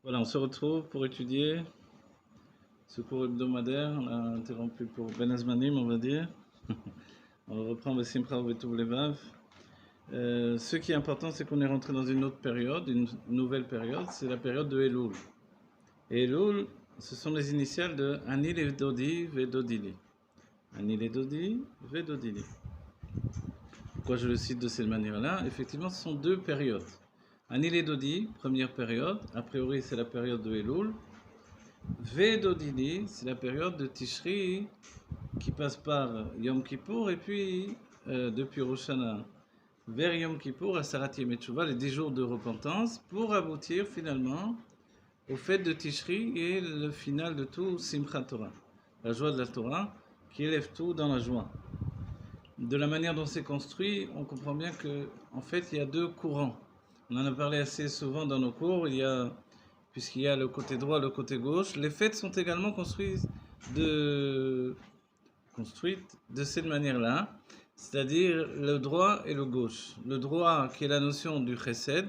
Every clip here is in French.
Voilà, on se retrouve pour étudier ce cours hebdomadaire. On a interrompu pour Ben Azmanim, on va dire. On reprend Vesimcha Vetuv Levav. Ce qui est important, c'est qu'on est rentré dans une autre période, une nouvelle période, c'est la période de Elul. Et Elul, ce sont les initiales de Ani Ledodi Vedodili. Ani Ledodi Vedodili. Pourquoi je le cite de cette manière-là? Effectivement, ce sont deux périodes. Ani Ledodi, première période, a priori c'est la période de Elul. Vedodili, c'est la période de Tishri qui passe par Yom Kippour et puis depuis Rosh Hashanah vers Yom Kippour à Sarat Yom Teshuvah, les 10 jours de repentance, pour aboutir finalement au fait de Tishri et le final de tout Simchat Torah, la joie de la Torah qui élève tout dans la joie. De la manière dont c'est construit, on comprend bien que en fait il y a deux courants. On en a parlé assez souvent dans nos cours. Puisqu'il y a le côté droit, le côté gauche, les fêtes sont également construites de cette manière-là, c'est-à-dire le droit et le gauche. Le droit qui est la notion du chesed,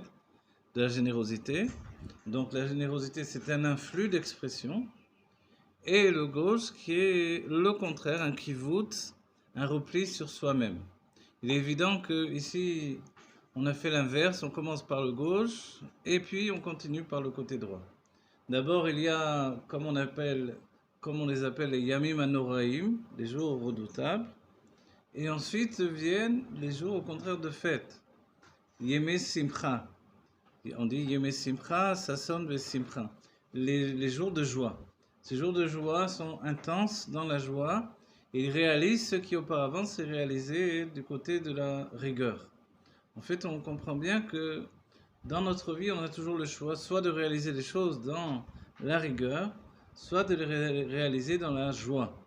de la générosité. Donc la générosité, c'est un influx d'expression. Et le gauche qui est le contraire, un kivut, un repli sur soi-même. Il est évident que ici, on a fait l'inverse, on commence par le gauche et puis on continue par le côté droit. D'abord, il y a, comme on les appelle les Yamim Anoraim, les jours redoutables. Et ensuite viennent les jours au contraire de fête. Yemé Simcha. On dit Yemé Simcha, Sasson ve Simcha. Les jours de joie. Ces jours de joie sont intenses dans la joie. Et ils réalisent ce qui auparavant s'est réalisé du côté de la rigueur. En fait, on comprend bien que dans notre vie, on a toujours le choix, soit de réaliser les choses dans la rigueur, soit de les réaliser dans la joie.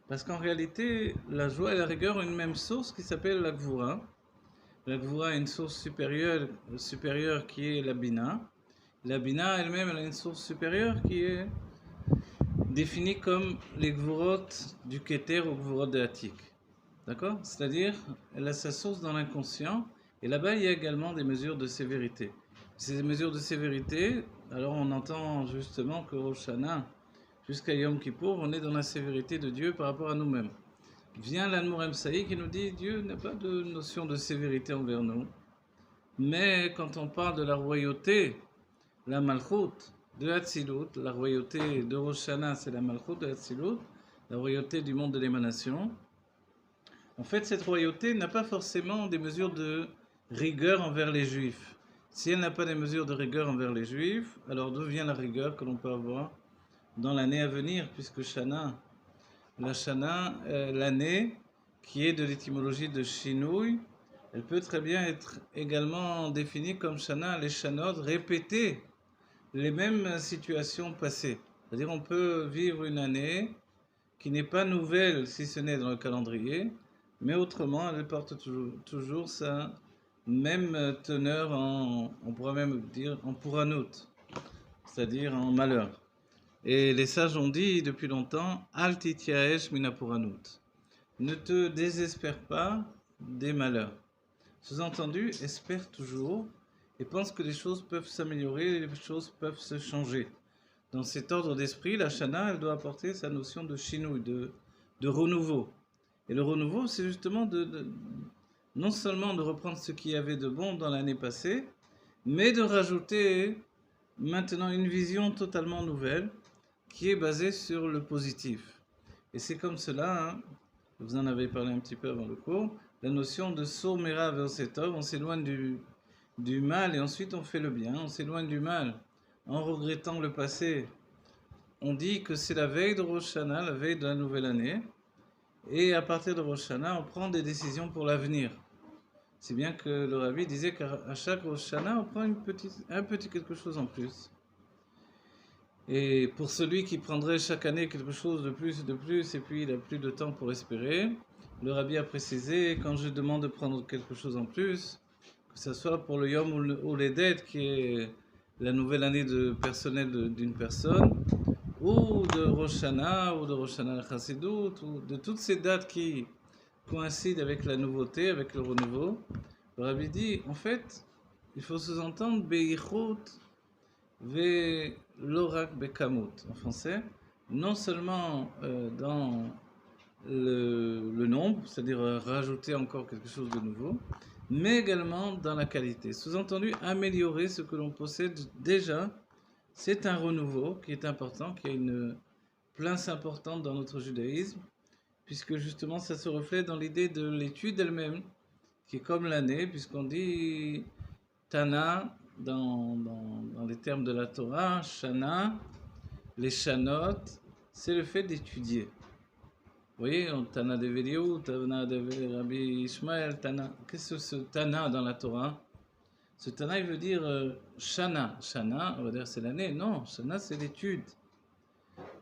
Parce qu'en réalité, la joie et la rigueur ont une même source qui s'appelle la Gvura. La Gvura a une source supérieure qui est la Bina. La Bina elle-même, elle a une source supérieure qui est définie comme les Gvurot du Keter ou Gvurot de Hatik. D'accord? C'est-à-dire, elle a sa source dans l'inconscient. Et là-bas, il y a également des mesures de sévérité. Ces mesures de sévérité, alors on entend justement que Rosh Hashanah, jusqu'à Yom Kippour, on est dans la sévérité de Dieu par rapport à nous-mêmes. Vient l'Admor Saï qui nous dit Dieu n'a pas de notion de sévérité envers nous. Mais quand on parle de la royauté, la Malchut de Hatzilut, la royauté de Rosh Hashanah, c'est la Malchut de Hatzilut, la royauté du monde de l'émanation. En fait, cette royauté n'a pas forcément des mesures de rigueur envers les Juifs. Si elle n'a pas des mesures de rigueur envers les Juifs, alors d'où vient la rigueur que l'on peut avoir dans l'année à venir, puisque Shana, la Shana, l'année qui est de l'étymologie de Shinouï, elle peut très bien être également définie comme Shana, les Shanot, répéter les mêmes situations passées. C'est-à-dire on peut vivre une année qui n'est pas nouvelle si ce n'est dans le calendrier, mais autrement, elle porte toujours sa même teneur on pourrait même dire en pouranout, c'est-à-dire en malheur. Et les sages ont dit depuis longtemps, Al tityaesh mina pouranout. Ne te désespère pas des malheurs. Sous-entendu, espère toujours et pense que les choses peuvent s'améliorer, les choses peuvent se changer. Dans cet ordre d'esprit, la Shana, elle doit apporter sa notion de shinui, de renouveau. Et le renouveau, c'est justement non seulement de reprendre ce qu'il y avait de bon dans l'année passée, mais de rajouter maintenant une vision totalement nouvelle qui est basée sur le positif. Et c'est comme cela, hein, vous en avez parlé un petit peu avant le cours, la notion de Sourmera Versetov, on s'éloigne du mal et ensuite on fait le bien, on s'éloigne du mal en regrettant le passé. On dit que c'est la veille de Rosh Hashanah, la veille de la nouvelle année, et à partir de Rosh Hashanah, on prend des décisions pour l'avenir. C'est bien que le Rabbi disait qu'à chaque Rosh Hashanah, on prend un petit quelque chose en plus. Et pour celui qui prendrait chaque année quelque chose de plus, et puis il n'a plus de temps pour espérer, le Rabbi a précisé, quand je demande de prendre quelque chose en plus, que ce soit pour le Yom ou les dettes, qui est la nouvelle année de personnel d'une personne, ou de Rosh Hashanah, ou de Rosh Hashanah Chassidut, ou de toutes ces dates qui coïncident avec la nouveauté, avec le renouveau. Le Rabbi dit, en fait, il faut sous-entendre Beichut ve l'orak bekamut en français, non seulement dans le nombre, c'est-à-dire rajouter encore quelque chose de nouveau, mais également dans la qualité. Sous-entendu, améliorer ce que l'on possède déjà, c'est un renouveau qui est important, qui a une place importante dans notre judaïsme, puisque justement ça se reflète dans l'idée de l'étude elle-même, qui est comme l'année, puisqu'on dit Tana dans les termes de la Torah, Shana, les Shanot, c'est le fait d'étudier. Vous voyez, Tana de Veliou, Tana de Rabbi Ishmael, Tana. Qu'est-ce que ce Tana dans la Torah? Ce Tana, il veut dire Shana. Shana, on va dire c'est l'année. Non, Shana, c'est l'étude.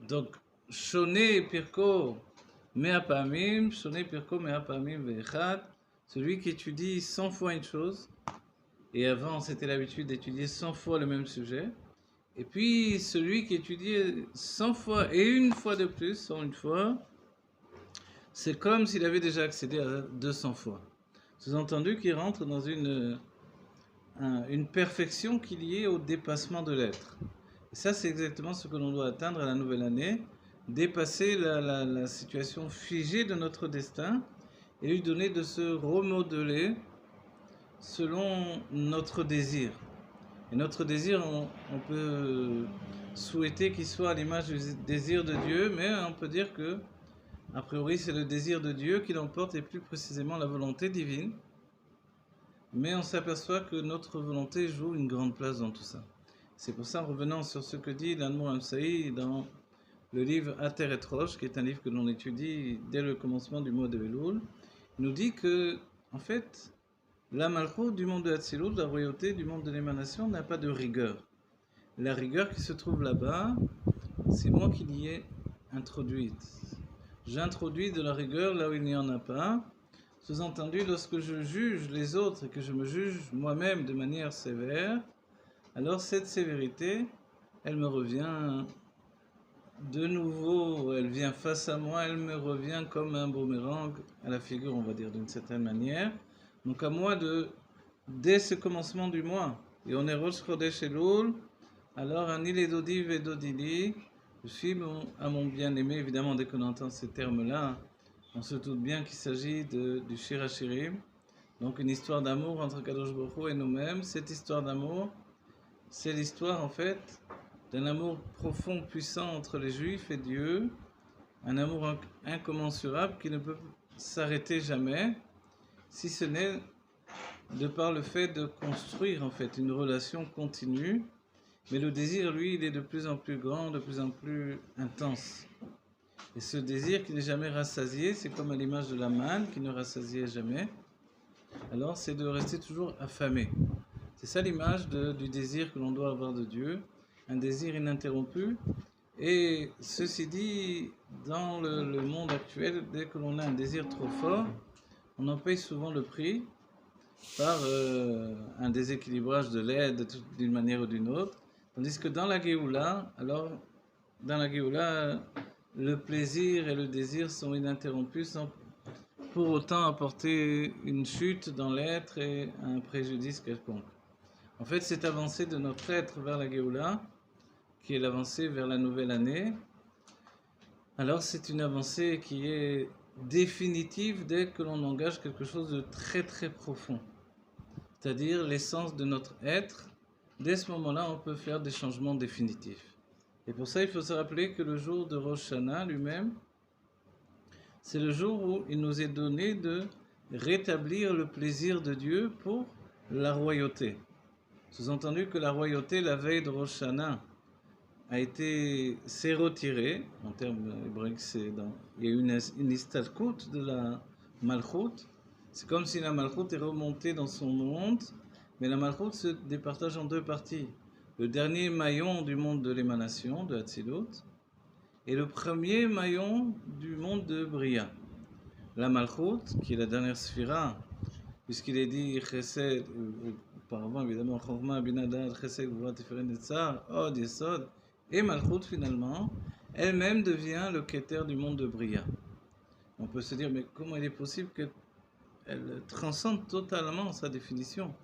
Donc, Shoné Pirko Me'apamim, Shoné Pirko Me'apamim Ve'echad, celui qui étudie 100 fois une chose, et avant c'était l'habitude d'étudier 100 fois le même sujet, et puis celui qui étudie 100 fois et une fois de plus, 101 fois, c'est comme s'il avait déjà accédé à 200 fois. Sous-entendu qu'il rentre dans une perfection qui est liée au dépassement de l'être. Et ça, c'est exactement ce que l'on doit atteindre à la nouvelle année, dépasser la situation figée de notre destin et lui donner de se remodeler selon notre désir. Et notre désir, on peut souhaiter qu'il soit à l'image du désir de Dieu, mais on peut dire que, a priori, c'est le désir de Dieu qui l'emporte et plus précisément la volonté divine. Mais on s'aperçoit que notre volonté joue une grande place dans tout ça. C'est pour ça, en revenant sur ce que dit l'Admour Amsaï dans le livre Ater et Rosh, qui est un livre que l'on étudie dès le commencement du mois de Elul, il nous dit que, en fait, la malchut du monde de Hatzilut, la royauté du monde de l'émanation, n'a pas de rigueur. La rigueur qui se trouve là-bas, c'est moi qui l'y ai introduite. J'introduis de la rigueur là où il n'y en a pas. Sous-entendu, lorsque je juge les autres et que je me juge moi-même de manière sévère, alors cette sévérité, elle me revient de nouveau, elle vient face à moi, elle me revient comme un boomerang à la figure, on va dire d'une certaine manière. Donc à moi dès ce commencement du mois, et on est Rosh Chodesh Elul, alors Ani le Dodi ve Dodili, je suis à mon bien-aimé, évidemment dès qu'on entend ces termes-là, on se doute bien qu'il s'agit du Shir HaShirim, donc une histoire d'amour entre Kadosh Baruch Hu et nous-mêmes. Cette histoire d'amour, c'est l'histoire en fait d'un amour profond, puissant entre les Juifs et Dieu, un amour incommensurable qui ne peut s'arrêter jamais, si ce n'est de par le fait de construire en fait une relation continue. Mais le désir, lui, il est de plus en plus grand, de plus en plus intense. Et ce désir qui n'est jamais rassasié, c'est comme à l'image de la manne qui ne rassasiait jamais. Alors c'est de rester toujours affamé. C'est ça l'image du désir que l'on doit avoir de Dieu, un désir ininterrompu. Et ceci dit, dans le monde actuel, dès que l'on a un désir trop fort, on en paye souvent le prix par un déséquilibrage de l'aide d'une manière ou d'une autre. Tandis que dans la Géoula, alors dans la Géoula, le plaisir et le désir sont ininterrompus sans pour autant apporter une chute dans l'être et un préjudice quelconque. En fait, cette avancée de notre être vers la Géoula, qui est l'avancée vers la nouvelle année, alors c'est une avancée qui est définitive dès que l'on engage quelque chose de très très profond, c'est-à-dire l'essence de notre être. Dès ce moment-là, on peut faire des changements définitifs. Et pour ça, il faut se rappeler que le jour de Rosh Hashanah lui-même, c'est le jour où il nous est donné de rétablir le plaisir de Dieu pour la royauté. Sous-entendu que la royauté, la veille de Rosh Hashanah, s'est retirée. En termes hébraïques, il y a eu une istalkout de la malchut. C'est comme si la malchut est remontée dans son monde, mais la malchut se départage en deux parties. Le dernier maillon du monde de l'émanation, de Hatzilut, et le premier maillon du monde de Bria. La Malchut, qui est la dernière sphira, puisqu'il est dit Chesed, auparavant évidemment, Chorma, Binadad, Chesed, Gvura, Tiferet, Netzar, Od, Yesod, et Malchut finalement, elle-même devient le Keter du monde de Bria. On peut se dire, mais comment il est possible qu'elle transcende totalement sa définition?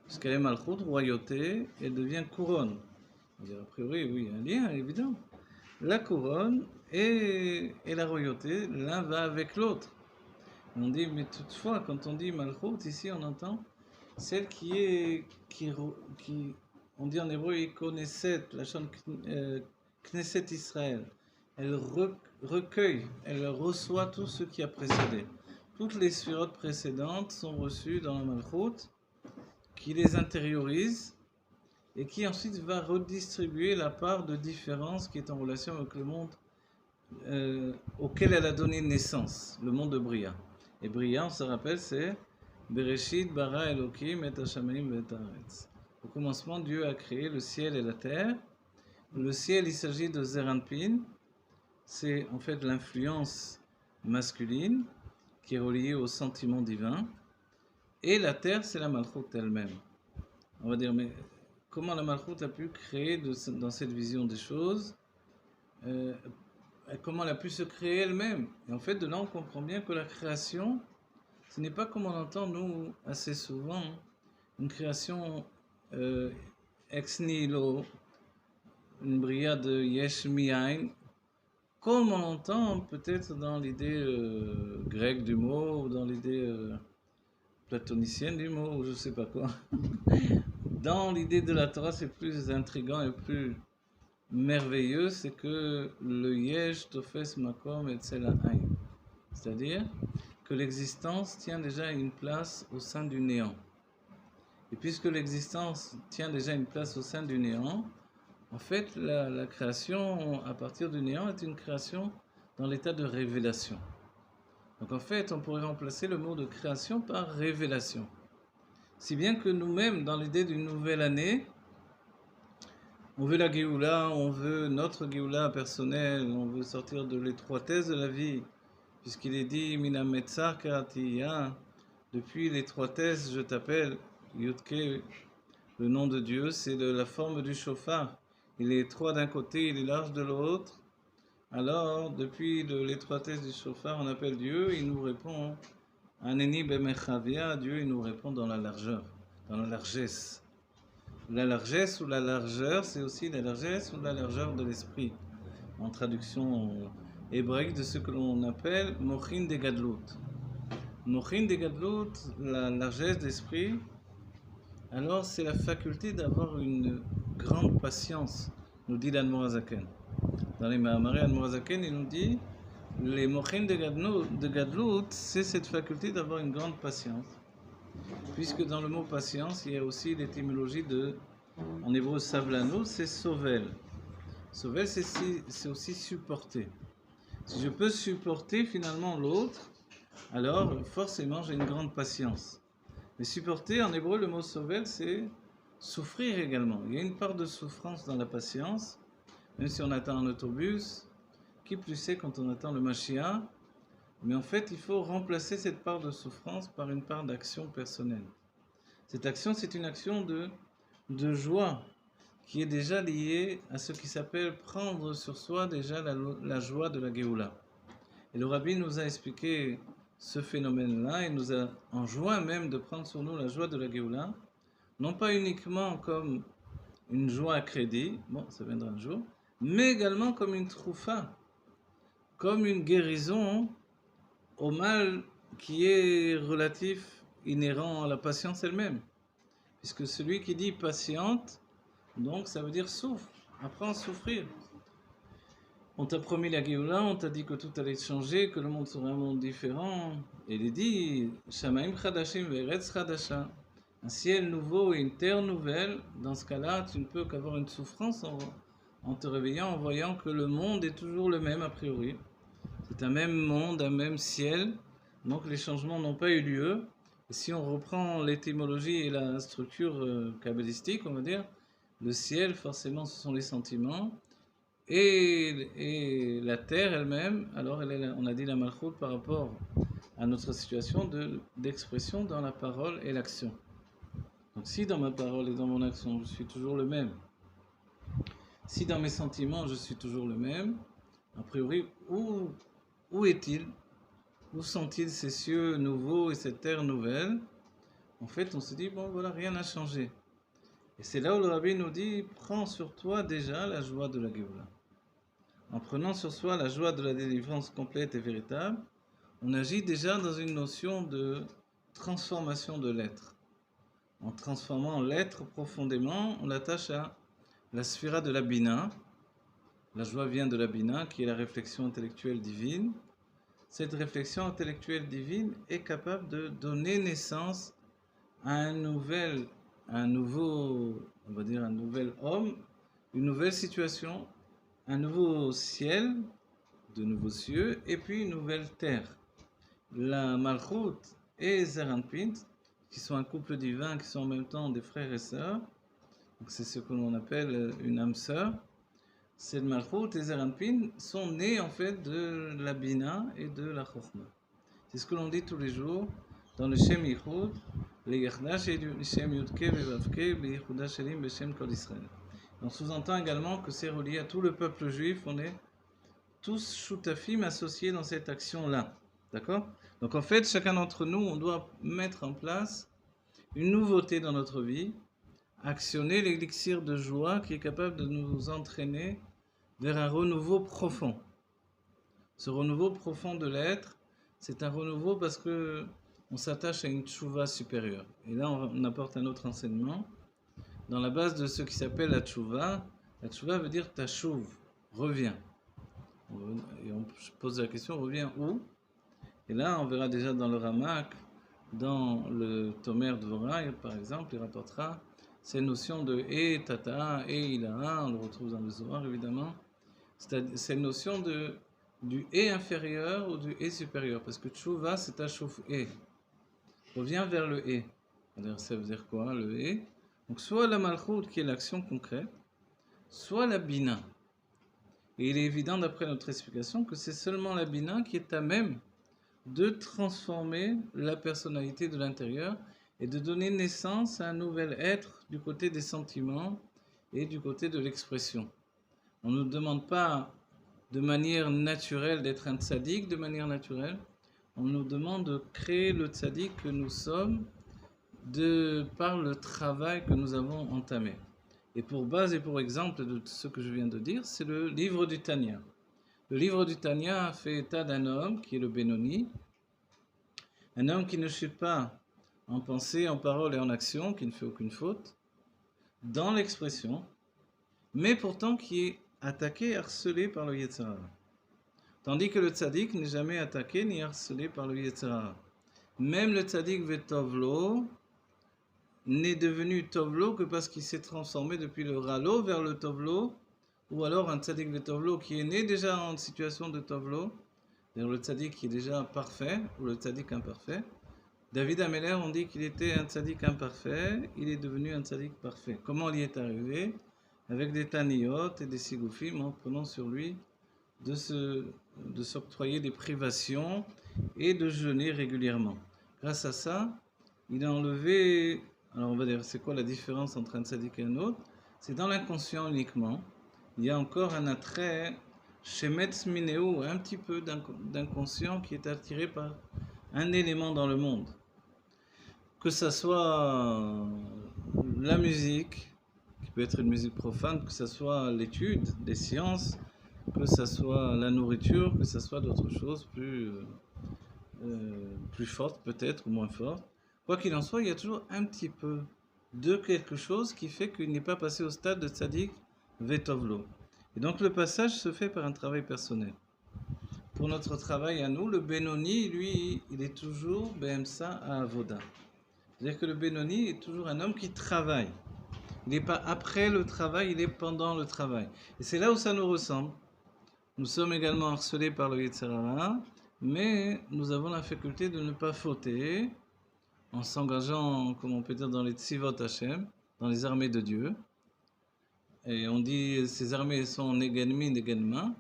Puisqu'elle est Malchut, royauté, elle devient couronne. On va dire, a priori, oui, il y a un lien, évident. La couronne et la royauté, l'un va avec l'autre. On dit, mais toutefois, quand on dit Malchut, ici on entend celle qui on dit en hébreu, Knesset, la chaîne Knesset Israël. Elle recueille, elle reçoit tout ce qui a précédé. Toutes les sphirotes précédentes sont reçues dans la Malchut, qui les intériorise et qui ensuite va redistribuer la part de différence qui est en relation avec le monde auquel elle a donné naissance, le monde de Bria. Et Bria, on se rappelle, c'est Bereshit bara Elohim et hashamayim ve'et haaretz. Au commencement, Dieu a créé le ciel et la terre. Le ciel, il s'agit de Zeranpin, c'est en fait l'influence masculine qui est reliée au sentiment divin. Et la terre, c'est la Malchut elle-même. On va dire, mais comment la Malchut a pu créer dans cette vision des choses comment elle a pu se créer elle-même. Et en fait, de là, on comprend bien que la création, ce n'est pas comme on entend, nous, assez souvent, une création ex nihilo, une bria de yesh mi'ain, comme on entend peut-être dans l'idée grecque du mot, ou dans l'idée platonicienne du mot, ou je ne sais pas quoi. Dans l'idée de la Torah, c'est plus intriguant et plus merveilleux, c'est que le yesh tofes makom etzel ha'ain, c'est-à-dire que l'existence tient déjà une place au sein du néant. Et puisque l'existence tient déjà une place au sein du néant, en fait, la création à partir du néant est une création dans l'état de révélation. Donc en fait, on pourrait remplacer le mot de création par révélation. Si bien que nous-mêmes, dans l'idée d'une nouvelle année, on veut la Géoula, on veut notre Géoula personnelle, on veut sortir de l'étroitesse de la vie, puisqu'il est dit Mina Metzar Karatiya, depuis l'étroitesse je t'appelle, Yudke, le nom de Dieu, c'est de la forme du shofar. Il est étroit d'un côté, il est large de l'autre. Alors, depuis l'étroitesse du shofar, on appelle Dieu, il nous répond Aneni Bemechavia, Dieu il nous répond dans la largeur, dans la largesse. La largesse ou la largeur, c'est aussi la largesse ou la largeur de l'esprit, en traduction hébraïque de ce que l'on appelle Mochin de Gadlut. Mochin de Gadlut, la largesse d'esprit, alors c'est la faculté d'avoir une grande patience, nous dit l'Admorazaken. Dans les Mahamaré, l'Admorazaken, il nous dit les Mochin de Gadlut, c'est cette faculté d'avoir une grande patience. Puisque dans le mot patience, il y a aussi l'étymologie en hébreu savlano, c'est sovel. Sovel, c'est aussi supporter. Si je peux supporter finalement l'autre, alors forcément j'ai une grande patience. Mais supporter, en hébreu, le mot sovel, c'est souffrir également. Il y a une part de souffrance dans la patience, même si on attend un autobus, qui plus est quand on attend le Mashiach. Mais en fait, il faut remplacer cette part de souffrance par une part d'action personnelle. Cette action, c'est une action de joie qui est déjà liée à ce qui s'appelle prendre sur soi déjà la joie de la Géoula. Et le Rabbi nous a expliqué ce phénomène-là et nous a enjoint même de prendre sur nous la joie de la Géoula, non pas uniquement comme une joie à crédit, bon, ça viendra un jour, mais également comme une troufa, comme une guérison au mal qui est relatif, inhérent à la patience elle-même. Puisque celui qui dit patiente, donc ça veut dire souffre, apprends à souffrir. On t'a promis la Géoula, on t'a dit que tout allait changer, que le monde serait un monde différent. Et il est dit, Shamaim Chadashim ve'eretz Chadasha, un ciel nouveau et une terre nouvelle. Dans ce cas-là, tu ne peux qu'avoir une souffrance en te réveillant, en voyant que le monde est toujours le même a priori. C'est un même monde, un même ciel, donc les changements n'ont pas eu lieu. Et si on reprend l'étymologie et la structure kabbalistique, on va dire, le ciel, forcément, ce sont les sentiments, et la terre elle-même, alors on a dit la malchoute par rapport à notre situation d'expression dans la parole et l'action. Donc si dans ma parole et dans mon action, je suis toujours le même, si dans mes sentiments, je suis toujours le même, a priori, où est-il? Où sont-ils ces cieux nouveaux et cette terre nouvelle? En fait, on se dit, bon voilà, rien n'a changé. Et c'est là où le Rabbi nous dit, prends sur toi déjà la joie de la Géoula. En prenant sur soi la joie de la délivrance complète et véritable, on agit déjà dans une notion de transformation de l'être. En transformant l'être profondément, on l'attache à la sphira de la Bina. La joie vient de la Bina, qui est la réflexion intellectuelle divine. Cette réflexion intellectuelle divine est capable de donner naissance à un nouveau, on va dire un nouvel homme, une nouvelle situation, un nouveau ciel, de nouveaux cieux, et puis une nouvelle terre. La Malchut et Zeranpint, qui sont un couple divin, qui sont en même temps des frères et sœurs, c'est ce que l'on appelle une âme sœur. Cette Malchut et Zeranpin sont nés en fait de la Bina et de la Chokhmah. C'est ce que l'on dit tous les jours dans le Shem Yichud, le Yachdash et le Shem Yudke Vevavke, le Yichudash Shelim, le Shem Kol Israël. On sous-entend également que c'est relié à tout le peuple juif, on est tous shutafim associés dans cette action-là. D'accord? Donc en fait, chacun d'entre nous, on doit mettre en place une nouveauté dans notre vie, actionner l'élixir de joie qui est capable de nous entraîner vers un renouveau profond. Ce renouveau profond de l'être, c'est un renouveau parce que on s'attache à une tchouva supérieure. Et là, on apporte un autre enseignement. Dans la base de ce qui s'appelle la tchouva veut dire tachouv, reviens. Et on pose la question, reviens où? Et là, on verra déjà dans le Ramak, dans le Tomer Dvorah, par exemple, il rapportera ces notions de E, Tata, E, Ilaha, on le retrouve dans le Zohar évidemment, c'est cette notion du E inférieur ou du E supérieur, parce que Tchouva c'est Tachouf E, reviens vers le E. Alors, ça veut dire quoi le E? Donc soit la Malchut qui est l'action concrète, soit la Bina. Et il est évident d'après notre explication que c'est seulement la Bina qui est à même de transformer la personnalité de l'intérieur et de donner naissance à un nouvel être du côté des sentiments et du côté de l'expression. On ne nous demande pas de manière naturelle d'être un tzaddik, de manière naturelle. On nous demande de créer le tzaddik que nous sommes par le travail que nous avons entamé. Et pour base et pour exemple de ce que je viens de dire, c'est le livre du Tanya. Le livre du Tanya fait état d'un homme qui est le Benoni, un homme qui ne chute pas en pensée, en parole et en action, qui ne fait aucune faute, dans l'expression, mais pourtant qui est attaqué, harcelé par le Yetzer Hara. Tandis que le tzaddik n'est jamais attaqué ni harcelé par le Yetzer Hara. Même le tzaddik Vetovlo n'est devenu Tovlo que parce qu'il s'est transformé depuis le Ralo vers le Tovlo, ou alors un tzaddik Vetovlo qui est né déjà en situation de Tovlo, c'est-à-dire le tzaddik qui est déjà parfait, ou le tzaddik imparfait. David Ameller, on dit qu'il était un tzaddik imparfait, il est devenu un tzaddik parfait. Comment il y est arrivé? Avec des taniyot et des sigoufim, en prenant sur lui de s'octroyer des privations et de jeûner régulièrement. Grâce à ça, il a enlevé, alors on va dire, c'est quoi la différence entre un tzaddik et un autre? C'est dans l'inconscient uniquement. Il y a encore un attrait shemetz mineu, un petit peu d'inconscient qui est attiré par un élément dans le monde. Que ça soit la musique, qui peut être une musique profane, que ce soit l'étude des sciences, que ce soit la nourriture, que ce soit d'autres choses plus fortes peut-être ou moins fortes. Quoi qu'il en soit, il y a toujours un petit peu de quelque chose qui fait qu'il n'est pas passé au stade de tzaddik vetovlo. Et donc le passage se fait par un travail personnel. Pour notre travail à nous, le Benoni, lui, il est toujours Behemsa à Avoda. C'est-à-dire que le Benoni est toujours un homme qui travaille. Il n'est pas après le travail, il est pendant le travail. Et c'est là où ça nous ressemble. Nous sommes également harcelés par le Yetzer Hara, mais nous avons la faculté de ne pas fauter en s'engageant, comme on peut dire, dans les Tzivot Hashem, dans les armées de Dieu. Et on dit ces armées sont Neganmi, Neganma,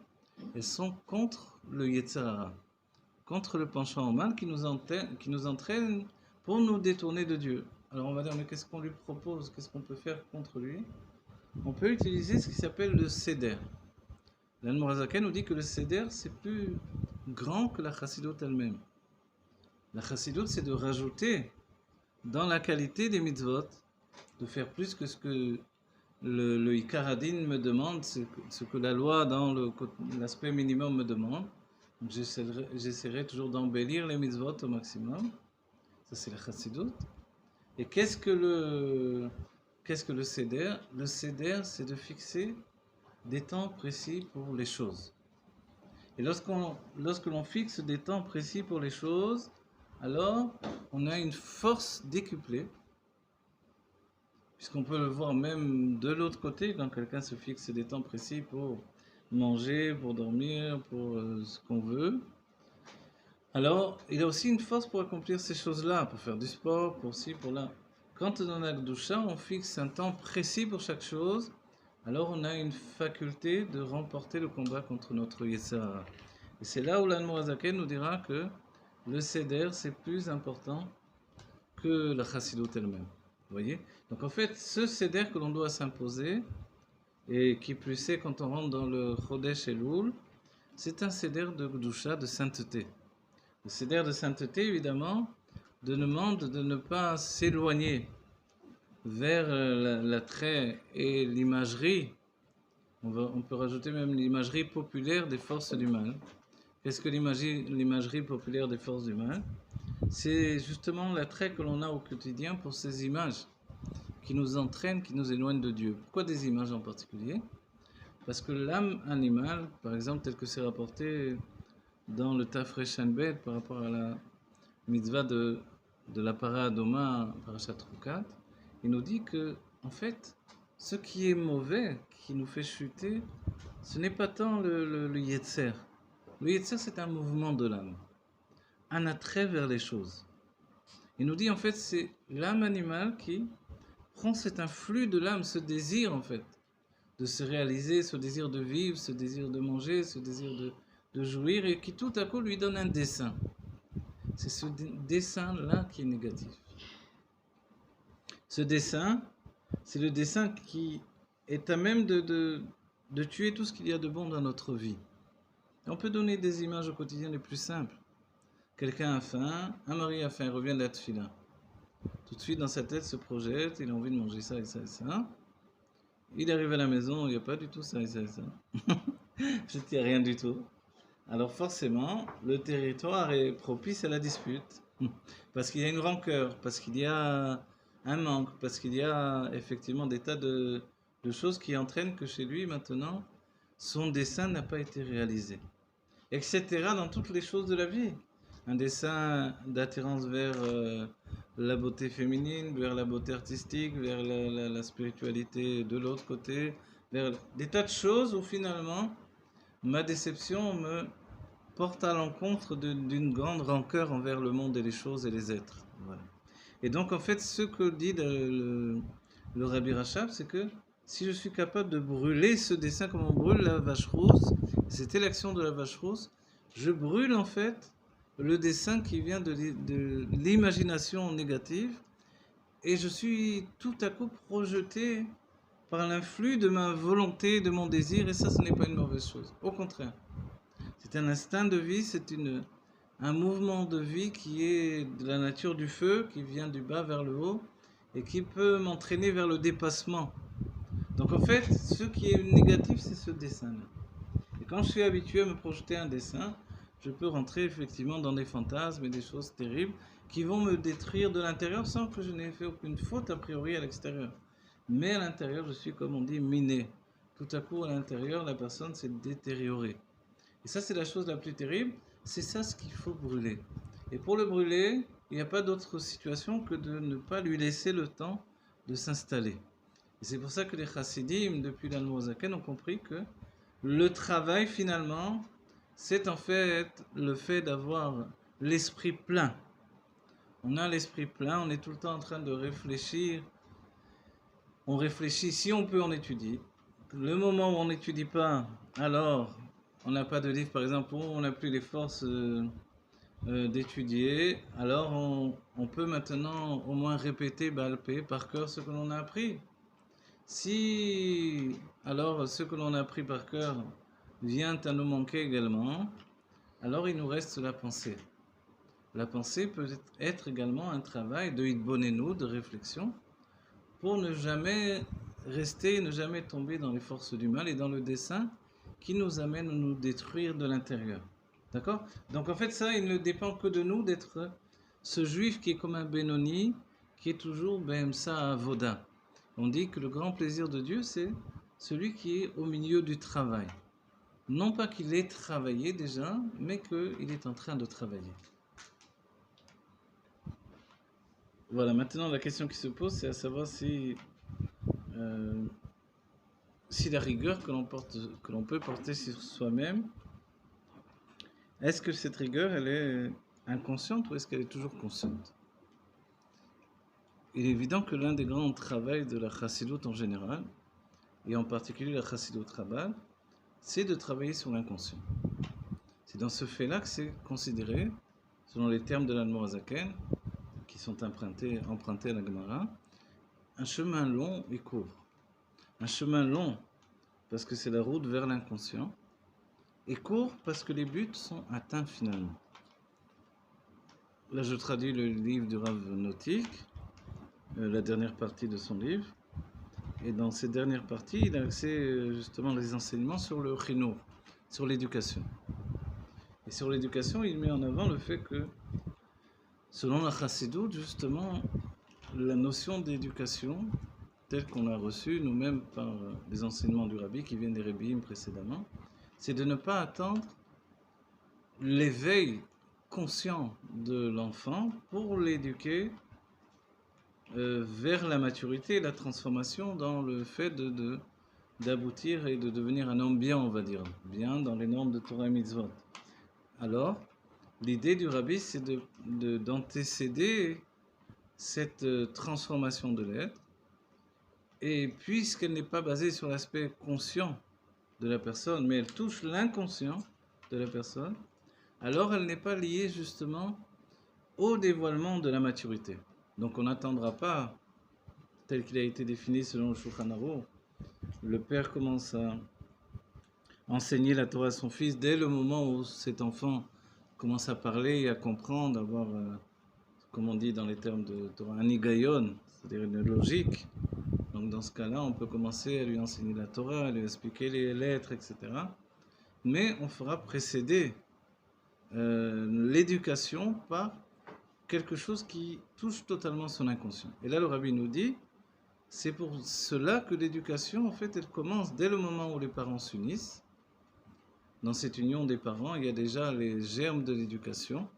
elles sont contre le Yetzer Hara, contre le penchant au mal qui nous entraîne pour nous détourner de Dieu. Alors on va dire, mais qu'est-ce qu'on lui propose? Qu'est-ce qu'on peut faire contre lui? On peut utiliser ce qui s'appelle le Seder. L'Admorazaken nous dit que le Seder, c'est plus grand que la Chassidoute elle-même. La Chassidoute, c'est de rajouter dans la qualité des mitzvot de faire plus que ce que le Ikar Adin me demande, ce que la loi dans l'aspect minimum me demande. Donc j'essaierai toujours d'embellir les mitzvot au maximum. Ça c'est la chassidut. Et qu'est-ce que le seder? Le seder, c'est de fixer des temps précis pour les choses. Et lorsque l'on fixe des temps précis pour les choses, alors on a une force décuplée, puisqu'on peut le voir même de l'autre côté, quand quelqu'un se fixe des temps précis pour manger, pour dormir, pour ce qu'on veut. Alors, il a aussi une force pour accomplir ces choses-là, pour faire du sport, pour ci, pour là. Quand on a le doucha, on fixe un temps précis pour chaque chose, alors on a une faculté de remporter le combat contre notre Yetzirah. Et c'est là où l'Anmoazaken nous dira que le Seder, c'est plus important que la Chassidut elle-même. Vous voyez? Donc en fait, ce Seder que l'on doit s'imposer, et qui plus est quand on rentre dans le Chodesh Elul, c'est un Seder de Gdusha, de sainteté. Le Seder de sainteté, évidemment, demande de ne pas s'éloigner vers l'attrait et l'imagerie. On peut rajouter même l'imagerie populaire des forces du mal. Qu'est-ce que l'imagerie populaire des forces du mal? C'est justement l'attrait que l'on a au quotidien pour ces images qui nous entraînent, qui nous éloignent de Dieu. Pourquoi des images en particulier? Parce que l'âme animale, par exemple, tel que c'est rapporté dans le Tafresh Hanbet par rapport à la mitzvah de la para Adoma, parashat Rukat, il nous dit que, en fait, ce qui est mauvais, qui nous fait chuter, ce n'est pas tant le Yetzer. Le Yetzer, c'est un mouvement de l'âme, un attrait vers les choses. Il nous dit, en fait, c'est l'âme animale qui prend cet influx de l'âme, ce désir, en fait, de se réaliser, ce désir de vivre, ce désir de manger, ce désir de jouir, et qui tout à coup lui donne un dessein. C'est ce dessein-là qui est négatif. Ce dessein, c'est le dessein qui est à même de tuer tout ce qu'il y a de bon dans notre vie. Et on peut donner des images au quotidien les plus simples. Quelqu'un a faim, un mari a faim, il revient de la tefila. Tout de suite dans sa tête se projette, il a envie de manger ça et ça et ça. Il arrive à la maison, il n'y a pas du tout ça et ça et ça. Il n'y a rien du tout. Alors forcément, le territoire est propice à la dispute. Parce qu'il y a une rancœur, parce qu'il y a un manque, parce qu'il y a effectivement des tas de choses qui entraînent que chez lui, maintenant, son dessein n'a pas été réalisé. Etc. dans toutes les choses de la vie. Un dessein d'attirance vers la beauté féminine, vers la beauté artistique, vers la spiritualité de l'autre côté, vers des tas de choses où finalement, ma déception me porte à l'encontre d'une grande rancœur envers le monde et les choses et les êtres. Voilà. Et donc, en fait, ce que dit le Rabbi Rachab, c'est que si je suis capable de brûler ce dessin comme on brûle la vache rousse, c'était l'action de la vache rousse, je brûle en fait le dessin qui vient de l'imagination négative et je suis tout à coup projeté par l'influx de ma volonté, de mon désir, et ça, ce n'est pas une mauvaise chose. Au contraire. C'est un instinct de vie, c'est un mouvement de vie qui est de la nature du feu, qui vient du bas vers le haut, et qui peut m'entraîner vers le dépassement. Donc en fait, ce qui est négatif, c'est ce dessin-là. Et quand je suis habitué à me projeter un dessin, je peux rentrer effectivement dans des fantasmes et des choses terribles qui vont me détruire de l'intérieur sans que je n'ai fait aucune faute a priori à l'extérieur. Mais à l'intérieur, je suis, comme on dit, miné. Tout à coup, à l'intérieur, la personne s'est détériorée. Et ça, c'est la chose la plus terrible. C'est ça ce qu'il faut brûler. Et pour le brûler, il n'y a pas d'autre situation que de ne pas lui laisser le temps de s'installer. Et c'est pour ça que les chassidim, depuis l'Anmoazaken, ont compris que le travail, finalement, c'est en fait le fait d'avoir l'esprit plein. On a l'esprit plein, on est tout le temps en train de réfléchir. On réfléchit, si on peut, on étudie. Le moment où on n'étudie pas, alors on n'a pas de livre, par exemple, où on n'a plus les forces d'étudier, alors on peut maintenant au moins répéter balpé par cœur ce que l'on a appris. Si alors ce que l'on a appris par cœur vient à nous manquer également, alors il nous reste la pensée. La pensée peut être également un travail de hitbonenu, de réflexion, pour ne jamais rester, ne jamais tomber dans les forces du mal et dans le dessein qui nous amène à nous détruire de l'intérieur. D'accord? Donc en fait, ça, il ne dépend que de nous d'être ce juif qui est comme un Benoni, qui est toujours Behemsa Avoda. On dit que le grand plaisir de Dieu, c'est celui qui est au milieu du travail. Non pas qu'il ait travaillé déjà, mais qu'il est en train de travailler. Voilà, maintenant la question qui se pose, c'est à savoir si la rigueur que l'on peut porter sur soi-même, est-ce que cette rigueur, elle est inconsciente ou est-ce qu'elle est toujours consciente? Il est évident que l'un des grands travaux de la chassidoute en général, et en particulier la chassidoute Rabbah, c'est de travailler sur l'inconscient. C'est dans ce fait-là que c'est considéré, selon les termes de l'Admorazaken, qui sont empruntés à la Gemara, un chemin long et court. Un chemin long parce que c'est la route vers l'inconscient, et court parce que les buts sont atteints finalement. Là, je traduis le livre du Rav Nautique, la dernière partie de son livre, et dans cette dernière partie, il a axé justement les enseignements sur le chinour, sur l'éducation. Et sur l'éducation, il met en avant le fait que, selon la chassidoute, justement, la notion d'éducation, telle qu'on a reçue nous-mêmes par les enseignements du Rabbi qui viennent des Rebbeim précédemment, c'est de ne pas attendre l'éveil conscient de l'enfant pour l'éduquer vers la maturité et la transformation dans le fait d'aboutir et de devenir un homme bien, on va dire, bien dans les normes de Torah et Mitzvot. Alors, l'idée du Rabbi, c'est d'antécéder cette transformation de l'être, et puisqu'elle n'est pas basée sur l'aspect conscient de la personne, mais elle touche l'inconscient de la personne, alors elle n'est pas liée justement au dévoilement de la maturité. Donc on n'attendra pas, tel qu'il a été défini selon le Shulchan Aruch, le père commence à enseigner la Torah à son fils dès le moment où cet enfant commence à parler et à comprendre, avoir, comme on dit dans les termes de Torah, un higayon, c'est-à-dire une logique. Donc dans ce cas-là, on peut commencer à lui enseigner la Torah, à lui expliquer les lettres, etc. Mais on fera précéder l'éducation par quelque chose qui touche totalement son inconscient. Et là, le Rabbi nous dit, c'est pour cela que l'éducation, en fait, elle commence dès le moment où les parents s'unissent. Dans cette union des parents, il y a déjà les germes de l'éducation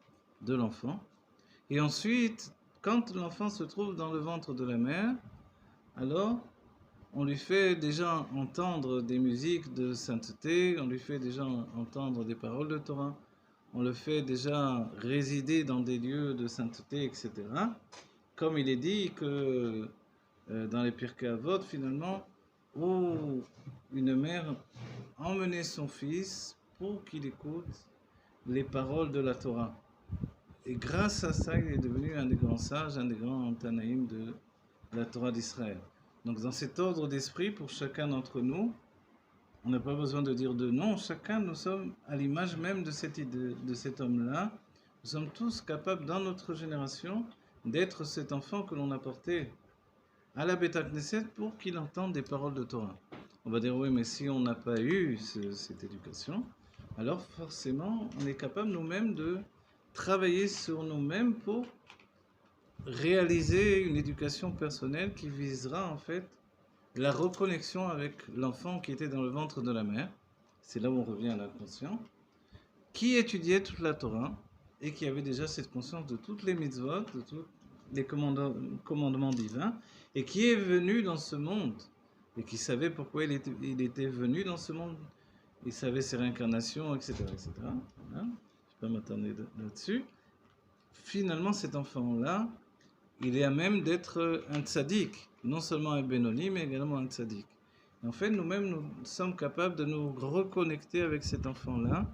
de l'enfant. Et ensuite, quand l'enfant se trouve dans le ventre de la mère, alors on lui fait déjà entendre des musiques de sainteté, on lui fait déjà entendre des paroles de Torah, on le fait déjà résider dans des lieux de sainteté, etc. Comme il est dit que dans les Pirkei Avot, finalement, où une mère emmenait son fils pour qu'il écoute les paroles de la Torah. Et grâce à ça, il est devenu un des grands sages, un des grands Tanaïm de la Torah d'Israël. Donc dans cet ordre d'esprit, pour chacun d'entre nous, on n'a pas besoin de dire de non, chacun, nous sommes à l'image même de cet homme-là. Nous sommes tous capables, dans notre génération, d'être cet enfant que l'on a porté à la Beth Knesset pour qu'il entende des paroles de Torah. On va dire, oui, mais si on n'a pas eu cette éducation, alors forcément, on est capable nous-mêmes de travailler sur nous-mêmes pour réaliser une éducation personnelle qui visera en fait la reconnexion avec l'enfant qui était dans le ventre de la mère. C'est là où on revient à l'inconscient, qui étudiait toute la Torah et qui avait déjà cette conscience de toutes les mitzvot, de tous les commandements divins, et qui est venu dans ce monde et qui savait pourquoi il était venu dans ce monde. Il savait ses réincarnations, etc. etc. Voilà. Je ne vais pas m'attarder là-dessus. Finalement, cet enfant-là, il est à même d'être un tzaddik, non seulement un Benoni, mais également un tzaddik. En fait, nous-mêmes, nous sommes capables de nous reconnecter avec cet enfant-là.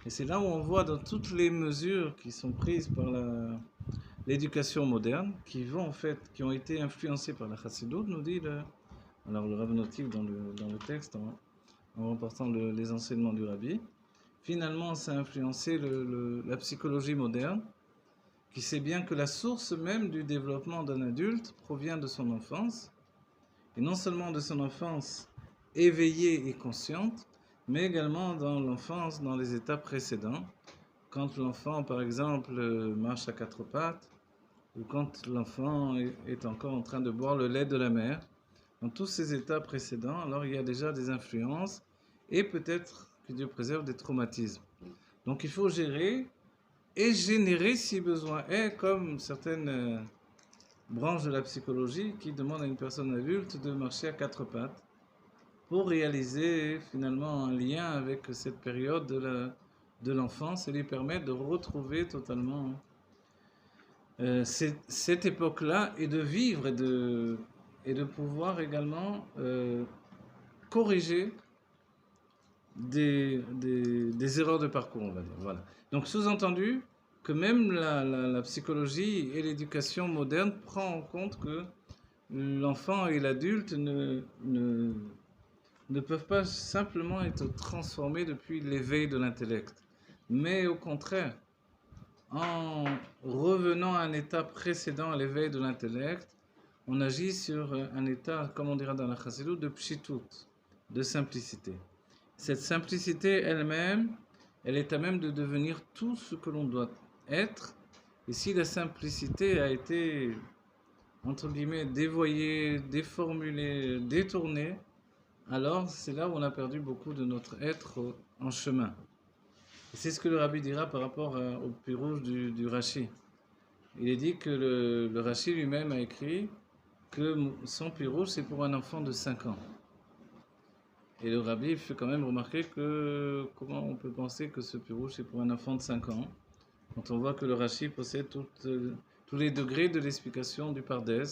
Et c'est là où on voit dans toutes les mesures qui sont prises par l'éducation moderne, qui ont été influencées par la chassidoute, nous dit alors le Rav Nautique dans le texte, en remportant les enseignements du Rabbi. Finalement, ça a influencé la psychologie moderne, qui sait bien que la source même du développement d'un adulte provient de son enfance, et non seulement de son enfance éveillée et consciente, mais également dans l'enfance, dans les états précédents, quand l'enfant, par exemple, marche à quatre pattes, ou quand l'enfant est encore en train de boire le lait de la mère. Dans tous ces états précédents, alors il y a déjà des influences et peut-être, que Dieu préserve, des traumatismes. Donc il faut gérer et générer si besoin est, comme certaines branches de la psychologie qui demandent à une personne adulte de marcher à quatre pattes pour réaliser finalement un lien avec cette période de l'enfance et lui permettre de retrouver totalement cette époque-là et de vivre et de pouvoir également corriger des erreurs de parcours, on va dire. Voilà. Donc sous-entendu que même la psychologie et l'éducation moderne prend en compte que l'enfant et l'adulte ne peuvent pas simplement être transformés depuis l'éveil de l'intellect, mais au contraire, en revenant à un état précédent à l'éveil de l'intellect, on agit sur un état, comme on dira dans la chassidut, de pshitut, de simplicité. Cette simplicité elle-même, elle est à même de devenir tout ce que l'on doit être. Et si la simplicité a été, entre guillemets, dévoyée, déformulée, détournée, alors c'est là où on a perdu beaucoup de notre être en chemin. Et c'est ce que le Rabbi dira par rapport au pirouge du Rashi. Il est dit que le Rashi lui-même a écrit que son pirouge c'est pour un enfant de 5 ans. Et le Rabbi fait quand même remarquer que comment on peut penser que ce pirouge c'est pour un enfant de 5 ans quand on voit que le Rashi possède tous les degrés de l'explication du Pardes,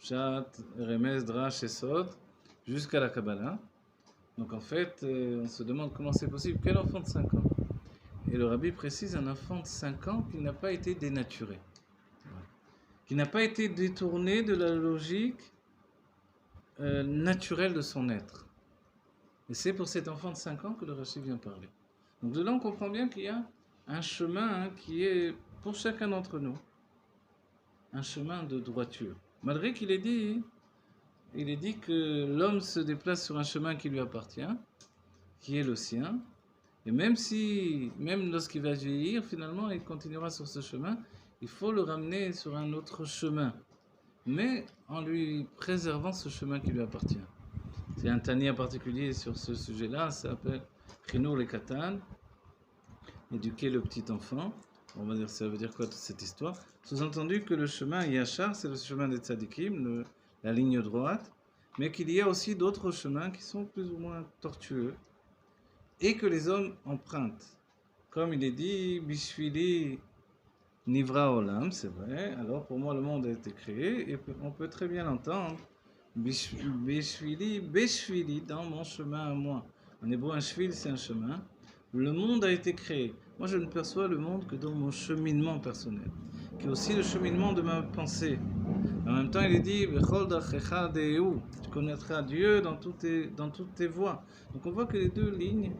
Pshat, Remez, Drash et Sod, jusqu'à la Kabbalah. Donc en fait, on se demande comment c'est possible. Quel enfant de 5 ans? Et le Rabbi précise un enfant de 5 ans qui n'a pas été dénaturé, qui n'a pas été détourné de la logique naturelle de son être. Et c'est pour cet enfant de 5 ans que le Rashi vient parler. Donc de là, on comprend bien qu'il y a un chemin qui est, pour chacun d'entre nous, un chemin de droiture. Malgré qu'il est dit, que l'homme se déplace sur un chemin qui lui appartient, qui est le sien, et même lorsqu'il va vieillir, finalement, il continuera sur ce chemin, il faut le ramener sur un autre chemin, mais en lui préservant ce chemin qui lui appartient. C'est un tania particulier sur ce sujet-là, ça s'appelle Chinour le Katan, éduquer le petit enfant. On va dire, ça veut dire quoi toute cette histoire? Sous-entendu que le chemin Yachar, c'est le chemin des tzadikim, la ligne droite, mais qu'il y a aussi d'autres chemins qui sont plus ou moins tortueux et que les hommes empruntent. Comme il est dit, Bishvili Nivra Olam, c'est vrai. Alors pour moi, le monde a été créé et on peut très bien l'entendre. Bishvili, Beshvili, dans mon chemin à moi. En hébreu, un shvil, c'est un chemin. Le monde a été créé. Moi, je ne perçois le monde que dans mon cheminement personnel, qui est aussi le cheminement de ma pensée. En même temps, il est dit, tu connaîtras Dieu dans toutes tes voies. Donc on voit que les deux lignes,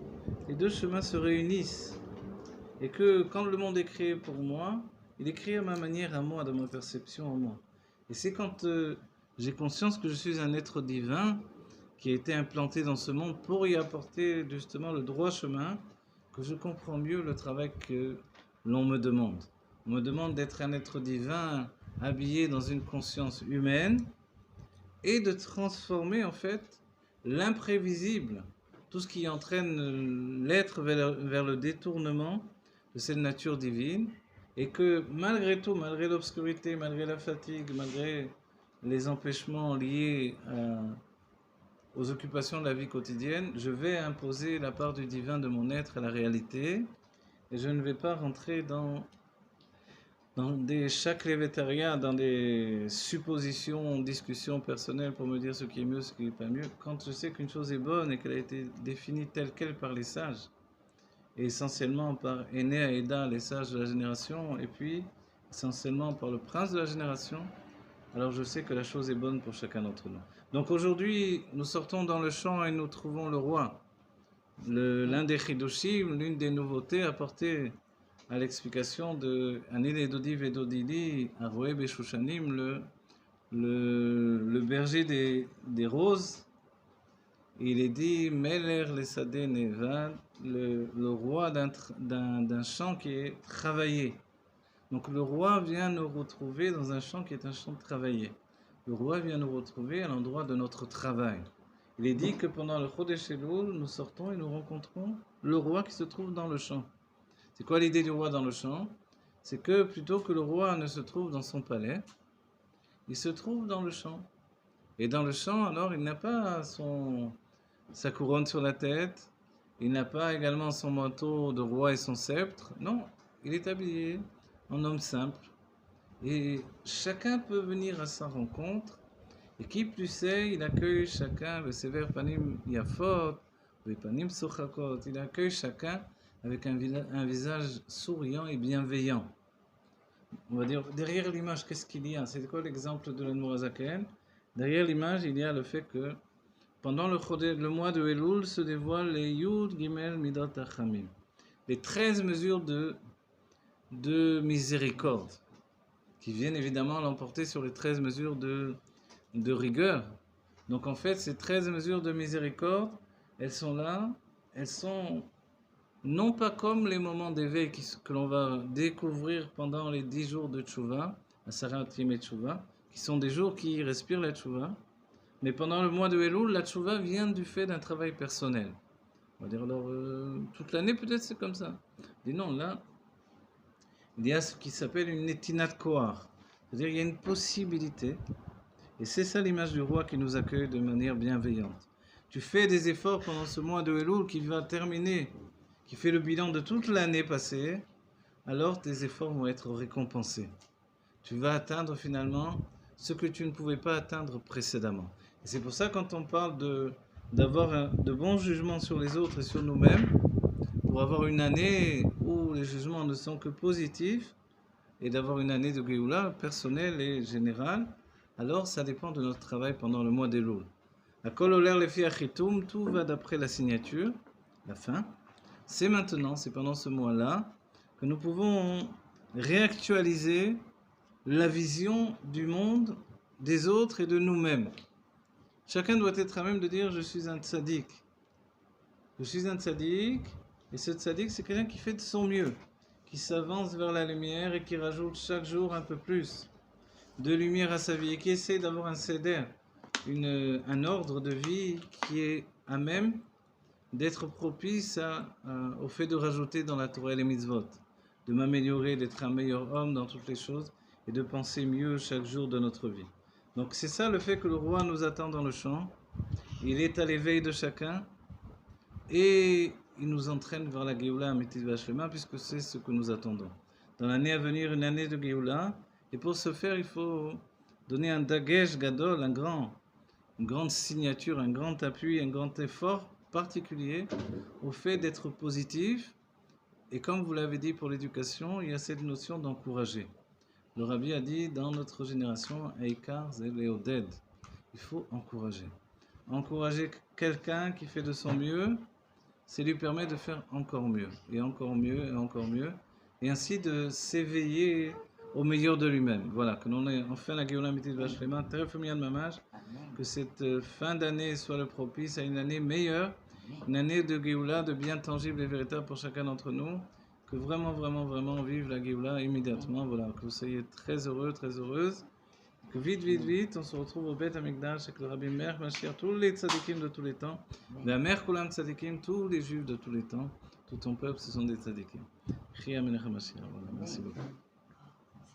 les deux chemins se réunissent. Et que quand le monde est créé pour moi, il est créé à ma manière, à moi, dans ma perception, à moi. Et c'est quand j'ai conscience que je suis un être divin qui a été implanté dans ce monde pour y apporter justement le droit chemin, que je comprends mieux le travail que l'on me demande. On me demande d'être un être divin habillé dans une conscience humaine et de transformer en fait l'imprévisible, tout ce qui entraîne l'être vers le détournement de cette nature divine, et que malgré tout, malgré l'obscurité, malgré la fatigue, malgré les empêchements liés aux occupations de la vie quotidienne, je vais imposer la part du divin de mon être à la réalité, et je ne vais pas rentrer dans des chaklevétariens, dans des suppositions, discussions personnelles pour me dire ce qui est mieux, ce qui n'est pas mieux, quand je sais qu'une chose est bonne et qu'elle a été définie telle qu'elle par les sages, et essentiellement par Aîné à Eda, les sages de la génération, et puis essentiellement par le prince de la génération, alors je sais que la chose est bonne pour chacun d'entre nous. Donc aujourd'hui, nous sortons dans le champ et nous trouvons le roi. L'un des chidushim, l'une des nouveautés apportées à l'explication de Anil Edodi Vedodili, Aroé Beshushanim, le berger des roses, il est dit Meler Lesadeh Nevad, le roi d'un champ qui est travaillé. Donc le roi vient nous retrouver dans un champ qui est un champ travaillé. Le roi vient nous retrouver à l'endroit de notre travail. Il est dit que pendant le Chodesh Elul, nous sortons et nous rencontrons le roi qui se trouve dans le champ. C'est quoi l'idée du roi dans le champ? C'est que plutôt que le roi ne se trouve dans son palais, il se trouve dans le champ. Et dans le champ, alors, il n'a pas sa couronne sur la tête, il n'a pas également son manteau de roi et son sceptre. Non, il est habillé en homme simple. Et chacun peut venir à sa rencontre. Et qui plus est, il accueille chacun, le sévère panim yafot, le panim sochakot, il accueille chacun avec un visage souriant et bienveillant. On va dire, derrière l'image, qu'est-ce qu'il y a? C'est quoi l'exemple de l'Admorazaken? Derrière l'image, il y a le fait que pendant le mois de Elul se dévoilent les Yud Gimel Midot Achamim, les 13 mesures de miséricorde, qui viennent évidemment l'emporter sur les 13 mesures de rigueur. Donc en fait, ces 13 mesures de miséricorde, elles sont là, elles sont non pas comme les moments d'éveil que l'on va découvrir pendant les 10 jours de Tchouva, à Sarat Yemei Tchouva, qui sont des jours qui respirent la Tchouva, mais pendant le mois de Elul, la Tchouva vient du fait d'un travail personnel. On va dire alors, toute l'année peut-être c'est comme ça. Et non, là, il y a ce qui s'appelle une Netinat Kohar. C'est-à-dire il y a une possibilité, et c'est ça l'image du roi qui nous accueille de manière bienveillante. Tu fais des efforts pendant ce mois de Elul qui va terminer, qui fait le bilan de toute l'année passée, alors tes efforts vont être récompensés. Tu vas atteindre finalement ce que tu ne pouvais pas atteindre précédemment. Et c'est pour ça quand on parle d'avoir de bons jugements sur les autres et sur nous-mêmes, pour avoir une année où les jugements ne sont que positifs, et d'avoir une année de Géoula personnelle et générale, alors ça dépend de notre travail pendant le mois d'Elul. À Kol Oler Lefi Achitum, tout va d'après la signature, la fin. C'est maintenant, c'est pendant ce mois-là, que nous pouvons réactualiser la vision du monde, des autres et de nous-mêmes. Chacun doit être à même de dire « je suis un tzaddik ». Je suis un tzaddik, et ce tzaddik, c'est quelqu'un qui fait de son mieux, qui s'avance vers la lumière et qui rajoute chaque jour un peu plus de lumière à sa vie, et qui essaie d'avoir un seder, un ordre de vie qui est à même d'être propice au fait de rajouter dans la Torah les mitzvot, de m'améliorer, d'être un meilleur homme dans toutes les choses et de penser mieux chaque jour de notre vie. Donc c'est ça le fait que le roi nous attend dans le champ, il est à l'éveil de chacun et il nous entraîne vers la Géoula Amitit V'Ashlema puisque c'est ce que nous attendons. Dans l'année à venir, une année de Géoula, et pour ce faire il faut donner un dagesh gadol, une grande signature, un grand appui, un grand effort particulier au fait d'être positif. Et comme vous l'avez dit pour l'éducation, il y a cette notion d'encourager. Le Rabbi a dit dans notre génération, Eikar Zeleoded, il faut encourager. Encourager quelqu'un qui fait de son mieux, ça lui permet de faire encore mieux, et encore mieux, et encore mieux, et ainsi de s'éveiller au meilleur de lui-même. Voilà, que l'on ait enfin la Géoula Amitit V'Ashlema, très familial Mamash, que cette fin d'année soit le propice à une année meilleure, une année de Géoula, de bien tangible et véritable pour chacun d'entre nous, que vraiment, vraiment, vraiment vive la Géoula immédiatement, voilà, que vous soyez très heureux, très heureuses, que vite, vite, vite, on se retrouve au Beth Amikdash avec le Rabbi Meir Mashiach, tous les tzadikim de tous les temps, la Meir Kulam tzadikim, tous les juifs de tous les temps, tout ton peuple, ce sont des tzadikim. Chia Menachem Mashiach, voilà, merci beaucoup.